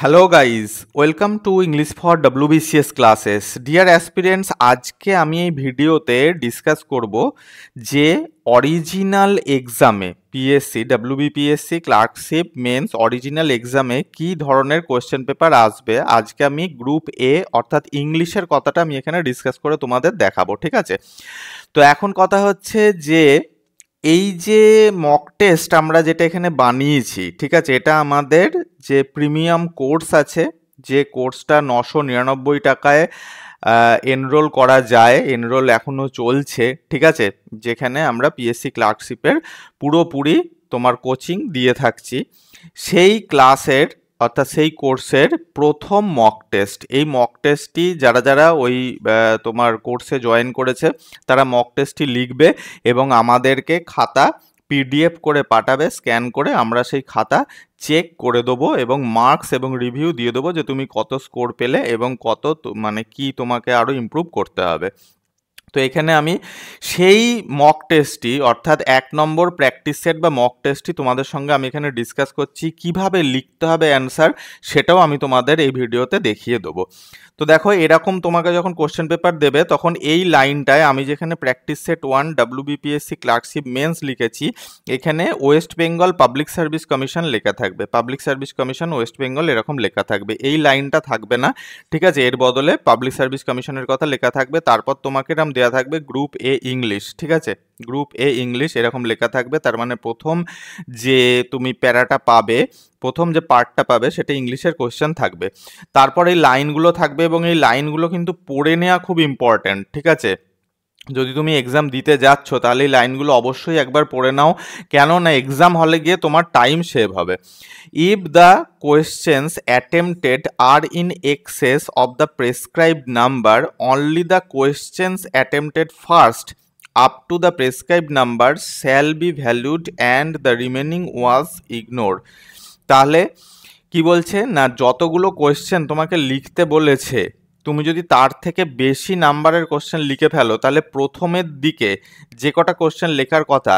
Hello guys, welcome to English for WBCS classes. Deer aspirants, আজকে আমি এই ভিডিওতে ডিসকাস করব যে অরিজিনাল এক্সামে PSC WBPSC clerkship men's original এক্সামে কি ধরনের কোয়েশ্চেন পেপার আসবে। আজকে আমি গ্রুপ এ অর্থাৎ ইংলিশের কথাটা আমি এখানে ডিসকাস করে তোমাদের দেখাবো, ঠিক আছে? তো এখন কথা হচ্ছে যে এই যে মক টেস্ট আমরা যেটা এখানে বানিয়েছি, ঠিক আছে, এটা আমাদের যে প্রিমিয়াম কোর্স আছে, যে কোর্সটা 999 টাকায় এনরোল করা যায়, এনরোল এখনও চলছে, ঠিক আছে, যেখানে আমরা পিএসসি ক্লার্কশিপের পুরোপুরি তোমার কোচিং দিয়ে থাকছি। সেই ক্লাসের অর্থাৎ সেই কোর্সের প্রথম মক টেস্ট, এই মক টেস্টটি যারা যারা ওই তোমার কোর্সে জয়েন করেছে তারা মক টেস্টটি লিখবে এবং আমাদেরকে খাতা পিডিএফ করে পাঠাবে, স্ক্যান করে আমরা সেই খাতা চেক করে দেবো এবং মার্কস এবং রিভিউ দিয়ে দেবো যে তুমি কত স্কোর পেলে এবং কত মানে কি তোমাকে আরও ইমপ্রুভ করতে হবে। তো এখানে আমি সেই মক টেস্টটি অর্থাৎ 1 নম্বর প্র্যাকটিস সেট বা মক টেস্টটি তোমাদের সঙ্গে আমি এখানে ডিসকাস করছি, কিভাবে লিখতে হবে অ্যান্সার সেটাও আমি তোমাদের এই ভিডিওতে দেখিয়ে দেবো। তো দেখো, এরকম তোমাকে যখন কোশ্চেন পেপার দেবে তখন এই লাইনটায় আমি যেখানে practice set 1 WBPSC clerkship men's লিখেছি, এখানে West Bengal public service commission লেখা থাকবে, public service commission West Bengal এরকম লেখা থাকবে, এই লাইনটা থাকবে না, ঠিক আছে? এর বদলে পাবলিক সার্ভিস কমিশনের কথা লেখা থাকবে, তারপর তোমাকে এরকম দেওয়া থাকবে গ্রুপ এ ইংলিশ, ঠিক আছে, গ্রুপ এ ইংলিশ এরকম লেখা থাকবে। তার মানে প্রথম যে তুমি প্যারাটা পাবে, প্রথম যে পার্টটা পাবে সেটা ইংলিশের কোশ্চেন থাকবে। তারপর এই লাইনগুলো থাকবে এবং এই লাইনগুলো কিন্তু পড়ে নেওয়া খুব ইম্পর্ট্যান্ট, ঠিক আছে? যদি তুমি এক্সাম দিতে যাচ্ছ তাহলে এই লাইনগুলো অবশ্যই একবার পড়ে নাও, কেননা এক্সাম হলে গিয়ে তোমার টাইম সেভ হবে। If the questions attempted are in excess of the prescribed number, only the questions attempted first up to the prescribed number shall be valued and the remaining was ignore. তাহলে কি বলছে না, যতগুলো question তোমাকে লিখতে বলেছে তুমি যদি তার থেকে বেশি নাম্বারের কোশ্চেন লিখে ফেলো তাহলে প্রথমের দিকে যে কটা কোশ্চেন লেখার কথা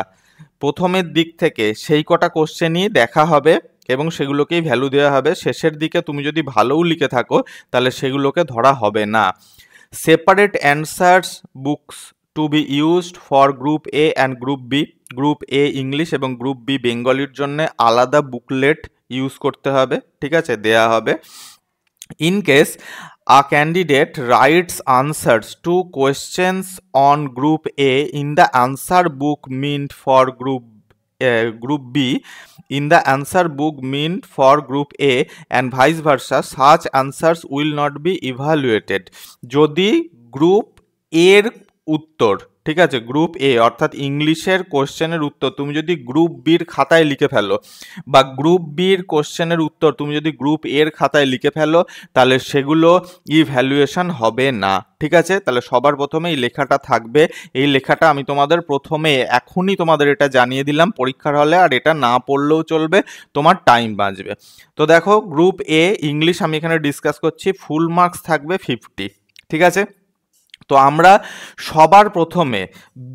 প্রথমের দিক থেকে সেই কটা কোশ্চেনই দেখা হবে এবং সেগুলোকেই ভ্যালু দেওয়া হবে। শেষের দিকে তুমি যদি ভালোও লিখে থাকো তাহলে সেগুলোকে ধরা হবে না। Separate answers books to be used for group A and group B, group A English এবং গ্রুপ বি বেঙ্গলির জন্য আলাদা বুকলেট ইউজ করতে হবে, ঠিক আছে, দেয়া হবে। In case a candidate writes answers to questions on Group A in the answer book meant for Group B in the answer book meant for Group A and vice versa, such answers will not be evaluated. যদি group এর উত্তর, ঠিক আছে, group এ অর্থাৎ ইংলিশের কোশ্চেনের উত্তর তুমি যদি গ্রুপ বির খাতায় লিখে ফেলো বা গ্রুপ বির কোশ্চেনের উত্তর তুমি যদি গ্রুপ এর খাতায় লিখে ফেলো তাহলে সেগুলো ইভ্যালুয়েশন হবে না, ঠিক আছে? তাহলে সবার প্রথমে এই লেখাটা থাকবে, এই লেখাটা আমি তোমাদের প্রথমে এখনই তোমাদের এটা জানিয়ে দিলাম পরীক্ষার হলে, আর এটা না পড়লেও চলবে, তোমার টাইম বাঁচবে। তো দেখো, গ্রুপ এ ইংলিশ আমি এখানে ডিসকাস করছি, ফুল মার্কস থাকবে 50, ঠিক আছে? তো আমরা সবার প্রথমে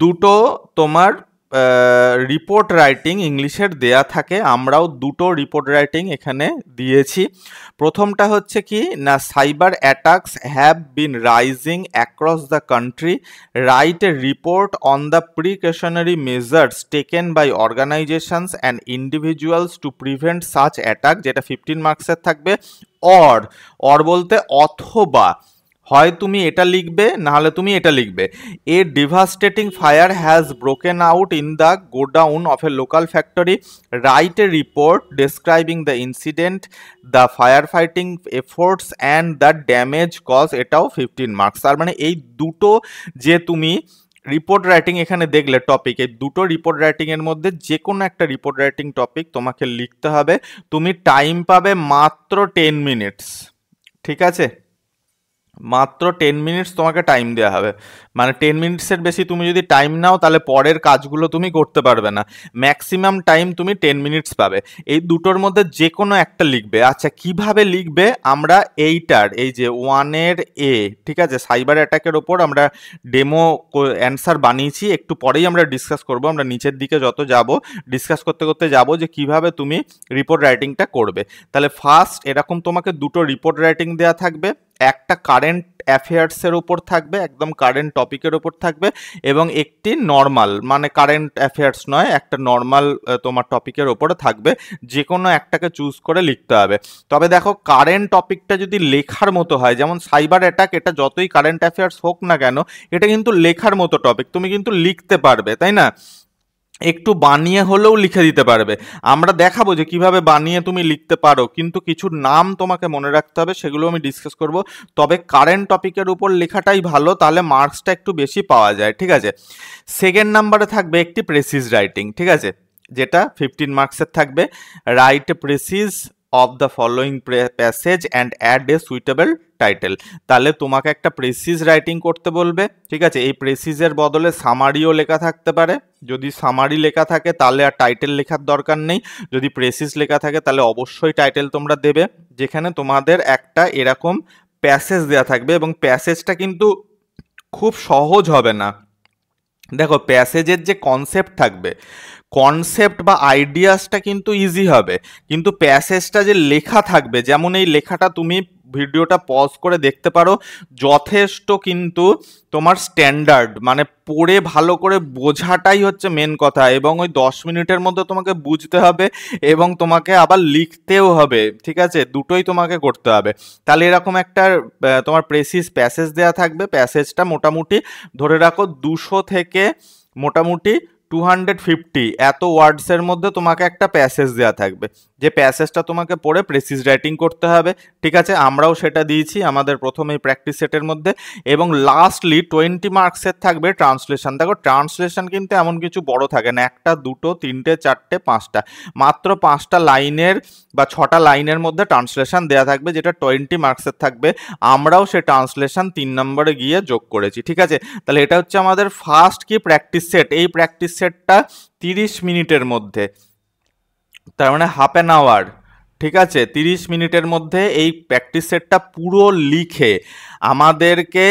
দুটো তোমার রিপোর্ট রাইটিং ইংলিশের দেয়া থাকে, আমরাও দুটো রিপোর্ট রাইটিং এখানে দিয়েছি। প্রথমটা হচ্ছে কি না, cyber attacks have been rising across the country, write a report on the precautionary measures taken by organisations and individuals to prevent such attack, যেটা 15 মার্কসের থাকবে। অর বলতে অথবা, হয় তুমি এটা লিখবে না হলে তুমি এটা লিখবে। A devastating fire has broken out in the godown of a local factory, write a report describing the incident, the fire fighting efforts and the damage cause, এটাও 15 মার্কস। তার মানে এই দুটো যে তুমি রিপোর্ট রাইটিং এখানে দেখলে টপিক, এই দুটো রিপোর্ট রাইটিং এর মধ্যে যে কোনো একটা রিপোর্ট রাইটিং টপিক তোমাকে লিখতে হবে। তুমি টাইম পাবে মাত্র 10 মিনিটস, ঠিক আছে? মাত্র 10 মিনিটস তোমাকে টাইম দেওয়া হবে, মানে 10 মিনিটসের বেশি তুমি যদি টাইম নাও তাহলে পরের কাজগুলো তুমি করতে পারবে না। ম্যাক্সিমাম টাইম তুমি 10 মিনিটস পাবে, এই দুটোর মধ্যে যে কোনো একটা লিখবে। আচ্ছা কিভাবে লিখবে, আমরা এইটার এই যে 1-এর এ, ঠিক আছে, সাইবার অ্যাটাকের ওপর আমরা ডেমো অ্যান্সার বানিয়েছি, একটু পরেই আমরা ডিসকাস করব। আমরা নিচের দিকে যত যাব ডিসকাস করতে করতে যাব যে কিভাবে তুমি রিপোর্ট রাইটিংটা করবে। তাহলে ফার্স্ট এরকম তোমাকে দুটো রিপোর্ট রাইটিং দেওয়া থাকবে, একটা কারেন্ট অ্যাফেয়ার্সের ওপর থাকবে, একদম কারেন্ট টপিকের ওপর থাকবে, এবং একটি নর্মাল মানে কারেন্ট অ্যাফেয়ার্স নয়, একটা নর্মাল তোমার টপিকের ওপরে থাকবে। যে কোনো একটাকে চুজ করে লিখতে হবে। তবে দেখো কারেন্ট টপিকটা যদি লেখার মতো হয়, যেমন সাইবার অ্যাটাক, এটা যতই কারেন্ট অ্যাফেয়ার্স হোক না কেন এটা কিন্তু লেখার মতো টপিক, তুমি কিন্তু লিখতে পারবে, তাই না? একটু বানিয়ে হলেও লিখে দিতে পারবে। আমরা দেখাবো যে কিভাবে বানিয়ে তুমি লিখতে পারো, কিন্তু কিছু নাম তোমাকে মনে রাখতে হবে, সেগুলো আমি ডিসকাস করব। তবে কারেন্ট টপিকের উপর লেখাটাই ভালো, তাহলে মার্কসটা একটু বেশি পাওয়া যায়, ঠিক আছে। সেকেন্ড নাম্বারে থাকবে একটি প্রেসিজ রাইটিং, ঠিক আছে, যেটা 15 মার্কসের থাকবে। Write precis of the following passage and add a suitable title. তাহলে তোমাকে একটা প্রেসিজ রাইটিং করতে বলবে, ঠিক আছে। এই প্রেসিজের বদলে সামারিও লেখা থাকতে পারে, যদি সামারি লেখা থাকে তাহলে আর টাইটেল লেখার দরকার নেই, যদি প্রেসিজ লেখা থাকে তাহলে অবশ্যই টাইটেল তোমরা দেবে। যেখানে তোমাদের একটা এরকম প্যাসেজ দেওয়া থাকবে, এবং প্যাসেজটা কিন্তু খুব সহজ হবে না। দেখো প্যাসেজের যে কনসেপ্ট থাকবে, কনসেপ্ট বা আইডিয়াসটা কিন্তু ইজি হবে, কিন্তু প্যাসেজটা যে লেখা থাকবে, যেমন এই লেখাটা তুমি ভিডিওটা পজ করে দেখতে পারো, যথেষ্ট কিন্তু তোমার স্ট্যান্ডার্ড, মানে পড়ে ভালো করে বোঝাটাই হচ্ছে মেন কথা, এবং ওই 10 মিনিটের মধ্যে তোমাকে বুঝতে হবে এবং তোমাকে আবার লিখতেও হবে, ঠিক আছে, দুটোই তোমাকে করতে হবে। তাহলে এরকম একটা তোমার প্রেসিস প্যাসেজ দেওয়া থাকবে। প্যাসেজটা মোটামুটি ধরে রাখো 200 থেকে মোটামুটি 250 এত ওয়ার্ডসের মধ্যে তোমাকে একটা প্যাসেজ দেওয়া থাকবে, যে প্যাসেজটা তোমাকে পড়ে প্রেসিজ রাইটিং করতে হবে, ঠিক আছে। আমরাও সেটা দিয়েছি আমাদের প্রথমেই প্র্যাকটিস সেটের মধ্যে। এবং লাস্টলি 20 মার্কসের থাকবে ট্রান্সলেশন। দেখো ট্রান্সলেশন কিন্তু এমন কিছু বড় থাকে না, একটা দুটো তিনটে চারটে পাঁচটা, মাত্র 5টা লাইনের বা 6টা লাইনের মধ্যে ট্রান্সলেশন দেওয়া থাকবে, যেটা 20 মার্কসের থাকবে। আমরাও সে ট্রান্সলেশন 3 নম্বরে গিয়ে যোগ করেছি, ঠিক আছে। তাহলে এটা হচ্ছে আমাদের ফার্স্ট কি প্র্যাকটিস সেট। এই প্র্যাকটিস সেটটা 30 মিনিটের মধ্যে, তার মানে হাফ অ্যান আওয়ার, ঠিক আছে, 30 মিনিটের মধ্যে এই প্র্যাকটিস সেটটা পুরো লিখে আমাদেরকে,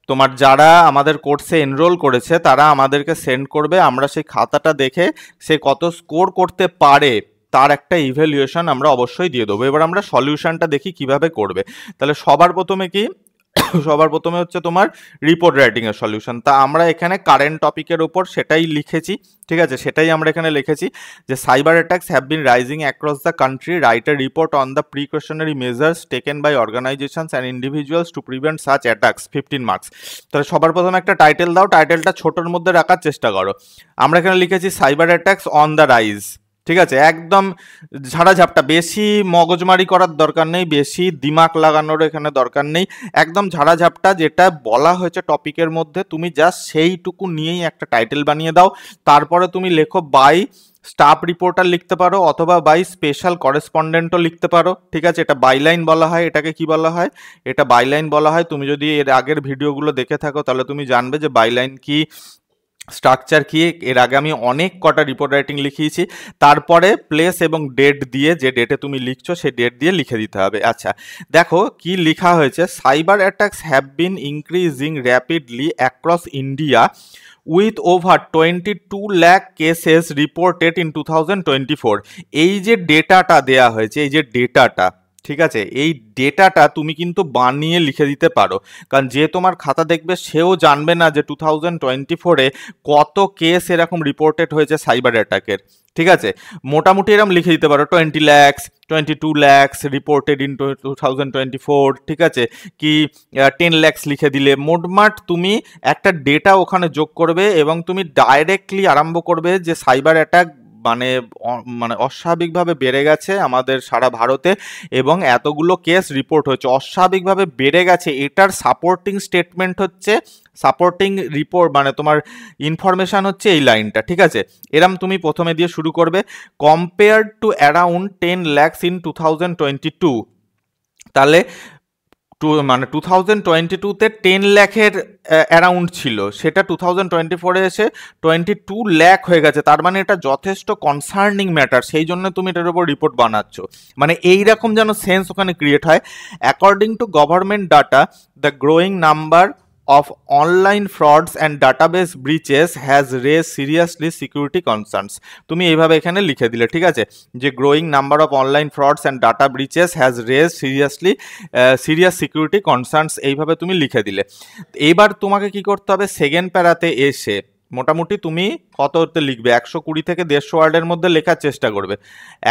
তোমার যারা আমাদের কোর্সে এনরোল করেছে তারা আমাদেরকে সেন্ড করবে। আমরা সেই খাতাটা দেখে সে কত স্কোর করতে পারে তার একটা ইভ্যালুয়েশন আমরা অবশ্যই দিয়ে দেবো। এবার আমরা সলিউশনটা দেখি কিভাবে করবে। তাহলে সবার প্রথমে কি, সবার প্রথমে হচ্ছে তোমার রিপোর্ট রাইটিং এর সলিউশন। তা আমরা এখানে কারেন্ট টপিকের উপর সেটাই লিখেছি, ঠিক আছে, সেটাই আমরা এখানে লিখেছি যে cyber attacks have been rising across the country, write a report on the precautionary measures taken by organisations and individuals to prevent such attacks, 15 marks. তাহলে সবার প্রথমে একটা টাইটেল দাও, টাইটেলটা ছোটোর মধ্যে রাখার চেষ্টা করো। আমরা এখানে লিখেছি cyber attacks on the rise, ঠিক আছে, একদম ঝাড়াঝাপটা, বেশি মগজমারি করার দরকার নেই, বেশি দিমাগ লাগানোর এখানে দরকার নেই, একদম ঝাড়াঝাপটা যেটা বলা হয়েছে টপিকের মধ্যে তুমি জাস্ট সেইটুকু নিয়েই একটা টাইটেল বানিয়ে দাও। তারপরে তুমি লেখো বাই স্টাফ রিপোর্টার লিখতে পারো, অথবা বাই স্পেশাল করেসপন্ডেন্টও লিখতে পারো, ঠিক আছে। এটা বাইলাইন বলা হয়, এটাকে কি বলা হয়, এটা বাইলাইন বলা হয়। তুমি যদি এর আগের ভিডিওগুলো দেখে থাকো তাহলে তুমি জানবে যে বাইলাইন কি, স্ট্রাকচার কি। এর আগে আমি অনেক কটা রিপোর্ট রাইটিং লিখিয়েছি। তারপরে প্লেস এবং ডেট দিয়ে, যে ডেটে তুমি লিখছো সেই ডেট দিয়ে লিখে দিতে হবে। আচ্ছা দেখো কি লেখা হয়েছে, cyber attacks have bin increasing rapidly across India with over 22 lakh cases reported in 2024। এই যে ডেটাটা দেয়া হয়েছে, এই যে ডেটাটা, ঠিক আছে, এই ডেটাটা তুমি কিন্তু বানিয়ে লিখে দিতে পারো, কারণ যে তোমার খাতা দেখবে সেও জানবে না যে 2024-এ কত কেস এরকম রিপোর্টেড হয়েছে সাইবার অ্যাটাকের, ঠিক আছে। মোটামুটি এরকম লিখে দিতে পারো 20 lakhs 22 lakhs রিপোর্টেড ইন 2024, ঠিক আছে, কি 10 lakhs লিখে দিলে মোটমাট তুমি একটা ডেটা ওখানে যোগ করবে, এবং তুমি ডাইরেক্টলি আরম্ভ করবে যে সাইবার অ্যাটাক মানে মানে অস্বাভাবিকভাবে বেড়ে গেছে আমাদের সারা ভারতে, এবং এতগুলো কেস রিপোর্ট হয়েছে, অস্বাভাবিকভাবে বেড়ে গেছে। এটার সাপোর্টিং স্টেটমেন্ট হচ্ছে, সাপোর্টিং রিপোর্ট মানে তোমার ইনফরমেশান হচ্ছে এই লাইনটা, ঠিক আছে। এরম তুমি প্রথমে দিয়ে শুরু করবে, compared two around 10 lakhs in 2022। তাহলে মানে 2022-তে 10 লাখের অ্যারাউন্ড ছিল, সেটা 2024-এ এসে 22 লাখ হয়ে গেছে। তার মানে এটা যথেষ্ট কনসার্নিং ম্যাটার, সেই জন্য তুমি এটার উপর রিপোর্ট বানাচ্ছ। মানে এইরকম যেন সেন্স ওখানে ক্রিয়েট হয়। According to government data, the growing number of online frauds and database breaches has raised seriously security concerns। তুমি এইভাবে এখানে লিখে দিলে, ঠিক আছে, যে growing number of online frauds and data breaches has raised serious security concerns, এইভাবে তুমি লিখে দিলে। এইবার তোমাকে কি করতে হবে, সেকেন্ড প্যারাতে এসে মোটামুটি তুমি কততে লিখবে, 120 থেকে 150 ওয়ার্ডের মধ্যে লেখার চেষ্টা করবে।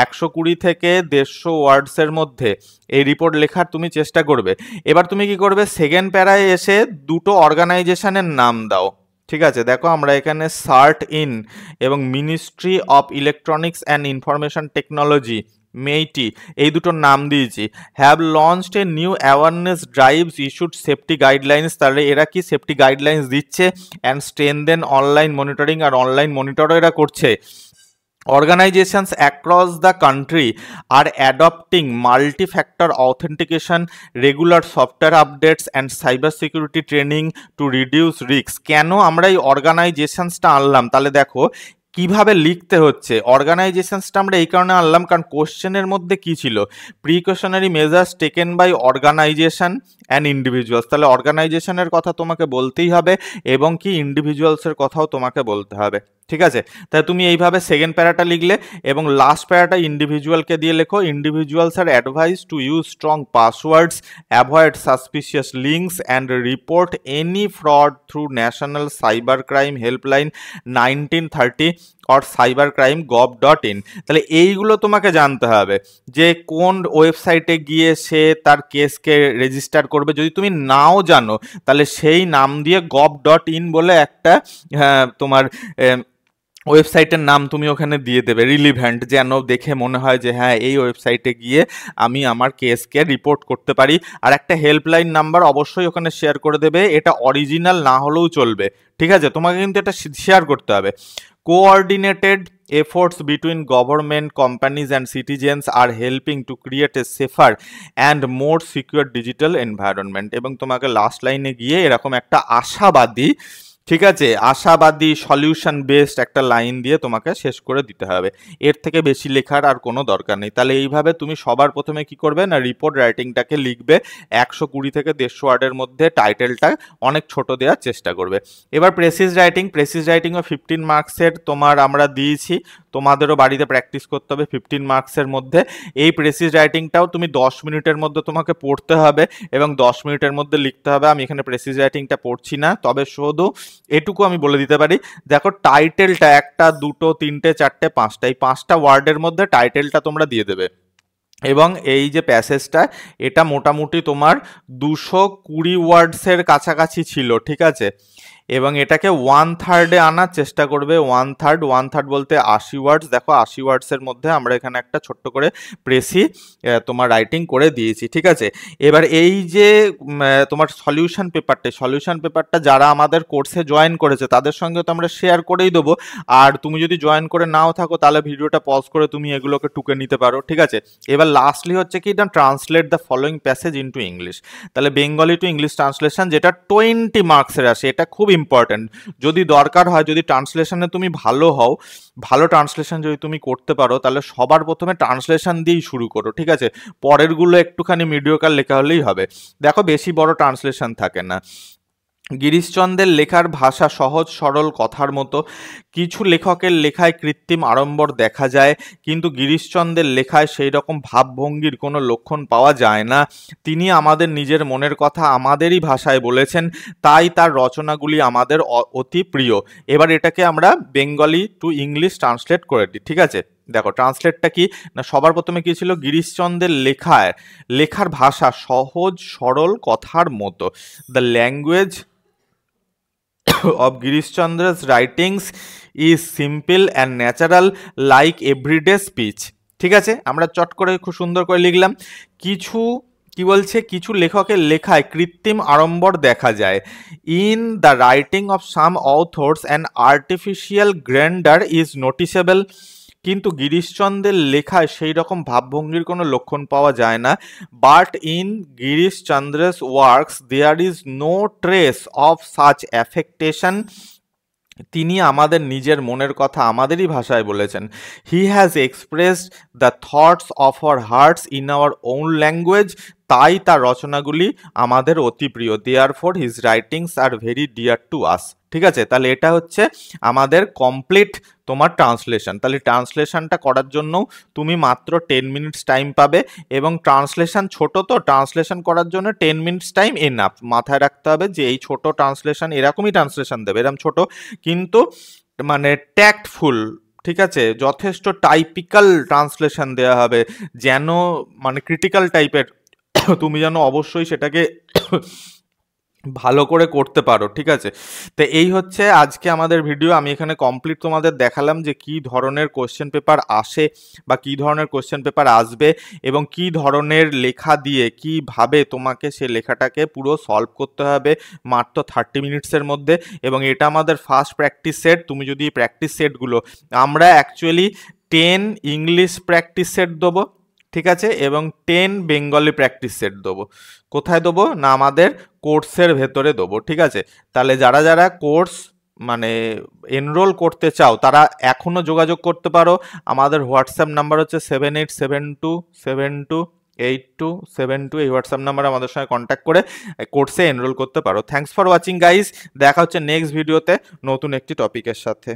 120 থেকে 150 ওয়ার্ডসের মধ্যে এই রিপোর্ট লেখার তুমি চেষ্টা করবে। এবার তুমি কি করবে, সেকেন্ড প্যারায় এসে দুটো অর্গানাইজেশনের নাম দাও। ঠিক আছে, দেখো আমরা এখানে সার্ট ইন এবং ministry of electronics and information technology, MeitY, এই দুটোর নাম দিয়েছি। Have launched a new awareness drives, issued safety guidelines, তাহলে এরা কি সেফটি গাইডলাইন্স দিচ্ছে, অ্যান্ড স্ট্রেনদেন অনলাইন মনিটরিং, আর অনলাইন মনিটরও এরা করছে। Organizations across the country are adopting multi-factor authentication, regular software updates and cyber security training to reduce risks। কেন আমরা এই অর্গানাইজেশনসটা আনলাম, তাহলে দেখো কিভাবে লিখতে হচ্ছে। অর্গানাইজেশনসটা আমরা এই কারণে আনলাম কারণ কোশ্চেনের মধ্যে কি ছিল, precautionary measures taken by organisation and individuals, তাহলে অর্গানাইজেশনের কথা তোমাকে বলতেই হবে এবং কি ইন্ডিভিজুয়ালসের কথাও তোমাকে বলতে হবে। ঠিক আছে, তাই তুমি এইভাবে সেকেন্ড প্যারাটা লিখলে এবং লাস্ট প্যারাটা ইন্ডিভিজুয়ালকে দিয়ে লেখো। Individuals are advice to use strong passwords, avoid suspicious links and report any fraud through national cyber crime helpline 1930 or cybercrime.gov.in। তাহলে এইগুলো তোমাকে জানতে হবে যে কোন ওয়েবসাইটে গিয়ে সে তার কেসকে রেজিস্টার করবে। যদি তুমি নাও জানো তাহলে সেই নাম দিয়ে gov.in বলে একটা তোমার ওয়েবসাইটের নাম তুমি ওখানে দিয়ে দেবে, রিলিভেন্ট, যেন দেখে মনে হয় যে হ্যাঁ এই ওয়েবসাইটে গিয়ে আমি আমার কেসকে রিপোর্ট করতে পারি। আর একটা হেল্পলাইন নাম্বার অবশ্যই ওখানে শেয়ার করে দেবে, এটা অরিজিনাল না হলেও চলবে। ঠিক আছে, তোমাকে কিন্তু এটা শেয়ার করতে হবে। Coordinated efforts between government, companies and citizens are helping to create a safer and more secure digital environment। এবং তোমাকে লাস্ট লাইনে গিয়ে এরকম একটা আশাবাদী, ঠিক আছে, আশাবাদী সলিউশন বেসড একটা লাইন দিয়ে তোমাকে শেষ করে দিতে হবে। এর থেকে বেশি লেখার আর কোনো দরকার নেই। তাহলে এইভাবে তুমি সবার প্রথমে কি করবে না, রিপোর্ট রাইটিংটাকে লিখবে 120 থেকে 150 ওয়ার্ডের মধ্যে, টাইটেলটা অনেক ছোট দেওয়ার চেষ্টা করবে। এবার প্রেসিজ রাইটিংও 15 মার্কসের তোমার আমরা দিয়েছি, তোমাদেরও বাড়িতে প্র্যাকটিস করতে হবে 15 মার্কসের মধ্যে। এই প্রেসিজ রাইটিংটাও তুমি 10 মিনিটের মধ্যে তোমাকে পড়তে হবে এবং 10 মিনিটের মধ্যে লিখতে হবে। আমি এখানে প্রেসিজ রাইটিংটা পড়ছি না, তবে শুধু এটুকু আমি বলে দিতে পারি, দেখো টাইটেলটা 1, 2, 3, 4, 5টা, এই 5টা ওয়ার্ডের মধ্যে টাইটেলটা তোমরা দিয়ে দেবে। এবং এই যে প্যাসেজটা এটা মোটামুটি তোমার 220 ওয়ার্ডসের কাছাকাছি ছিল, ঠিক আছে, এবং এটাকে 1/3 আনার চেষ্টা করবে। 1/3 বলতে 80 ওয়ার্ডস। দেখো 80 ওয়ার্ডসের মধ্যে আমরা এখানে একটা ছোট্ট করে প্রেসি তোমার রাইটিং করে দিয়েছি, ঠিক আছে। এবার এই যে তোমার সলিউশন পেপারটা যারা আমাদের কোর্সে জয়েন করেছে তাদের সঙ্গে তো আমরা শেয়ার করেই দেবো। আর তুমি যদি জয়েন করে নাও থাকো তাহলে ভিডিওটা পজ করে তুমি এগুলোকে টুকে নিতে পারো, ঠিক আছে। এবার লাস্টলি হচ্ছে কি না, translate the following passage into English. তাহলে বেঙ্গলি টু ইংলিশ ট্রান্সলেশন, যেটা 20 মার্কসের আসে, এটা খুব ইম্পর্টেন্ট। যদি দরকার হয়, যদি ট্রান্সলেশনে তুমি ভালো হও, ভালো ট্রান্সলেশন যদি তুমি করতে পারো, তাহলে সবার প্রথমে ট্রান্সলেশন দিয়েই শুরু করো, ঠিক আছে। পরেরগুলো একটুখানি মিডিওকার লেখা হলেই হবে। দেখো বেশি বড় ট্রান্সলেশন থাকে না। গিরিশচন্দ্রের লেখার ভাষা সহজ সরল কথার মতো। কিছু লেখকের লেখায় কৃত্রিম আড়ম্বর দেখা যায়, কিন্তু গিরিশচন্দ্রের লেখায় সেই রকম ভাবভঙ্গির কোনো লক্ষণ পাওয়া যায় না। তিনি আমাদের নিজের মনের কথা আমাদেরই ভাষায় বলেছেন, তাই তার রচনাগুলি আমাদের অতি প্রিয়। এবার এটাকে আমরা বেঙ্গলি টু ইংলিশ ট্রান্সলেট করে দিই, ঠিক আছে। দেখো ট্রান্সলেটটা কি না, সবার প্রথমে কি ছিল, গিরিশচন্দ্রের লেখার ভাষা সহজ সরল কথার মতো। The language of Girishchandra's writings is simple and natural like everyday speech। ঠিক আছে, আমরা চট করে খুব সুন্দর করে লিখলাম। কিছু লেখকের লেখায় কৃত্রিম আড়ম্বর দেখা যায়। In the writing of some authors an artificial grandeur is noticeable. কিন্তু গিরিশচন্দ্রের লেখায় সেই রকম ভাবভঙ্গির কোনো লক্ষণ পাওয়া যায় না। But in Girishchandra's works there is no trace of such affectation. তিনি আমাদের নিজের মনের কথা আমাদেরই ভাষায় বলেছেন। He has expressed the thoughts of our hearts in our own language. তাই তার রচনাগুলি আমাদের অতি প্রিয়। Therefore his writings are very dear to us. ঠিক আছে, তাহলে এটা হচ্ছে আমাদের কমপ্লিট তোমার ট্রান্সলেশন। তাহলে ট্রান্সলেশনটা করার জন্য তুমি মাত্র 10 মিনিটস টাইম পাবে, এবং ট্রান্সলেশন ছোট, তো ট্রান্সলেশন করার জন্য 10 মিনিটস টাইম এনাফ। মাথায় রাখতে হবে যে এই ছোট ট্রান্সলেশন এরকমই ট্রান্সলেশন দেবে, এরকম ছোট কিন্তু মানে ট্যাক্টফুল। ঠিক আছে, যথেষ্ট টাইপিক্যাল ট্রান্সলেশন দেওয়া হবে, যেন মানে ক্রিটিক্যাল টাইপের, তুমি যেন অবশ্যই সেটাকে ভালো করে করতে পারো। ঠিক আছে, তো এই হচ্ছে আজকে আমাদের ভিডিও। আমি এখানে কমপ্লিট তোমাদের দেখালাম যে কি ধরনের কোশ্চেন পেপার আসে বা কি ধরনের কোশ্চেন পেপার আসবে, এবং কি ধরনের লেখা দিয়ে কিভাবে তোমাকে সে লেখাটাকে পুরো সলভ করতে হবে মাত্র 30 মিনিটসের মধ্যে। এবং এটা আমাদের ফার্স্ট প্র্যাকটিস সেট। তুমি যদি প্র্যাকটিস সেটগুলো, আমরা অ্যাকচুয়ালি 10 ইংলিশ প্র্যাকটিস সেট দেবো, ঠিক আছে, এবং 10 বেঙ্গলি প্র্যাকটিস সেট দেবো। কোথায় দেবো না, আমাদের কোর্সের ভেতরে দেবো। ঠিক আছে, তাহলে যারা যারা কোর্স মানে এনরোল করতে চাও তারা এখনও যোগাযোগ করতে পারো। আমাদের হোয়াটসঅ্যাপ নাম্বার হচ্ছে 7872728272। এই হোয়াটসঅ্যাপ নাম্বারে আমাদের সঙ্গে কন্ট্যাক্ট করে কোর্সে এনরোল করতে পারো। Thanks for watching guys. দেখা হচ্ছে নেক্সট ভিডিওতে নতুন একটি টপিকের সাথে।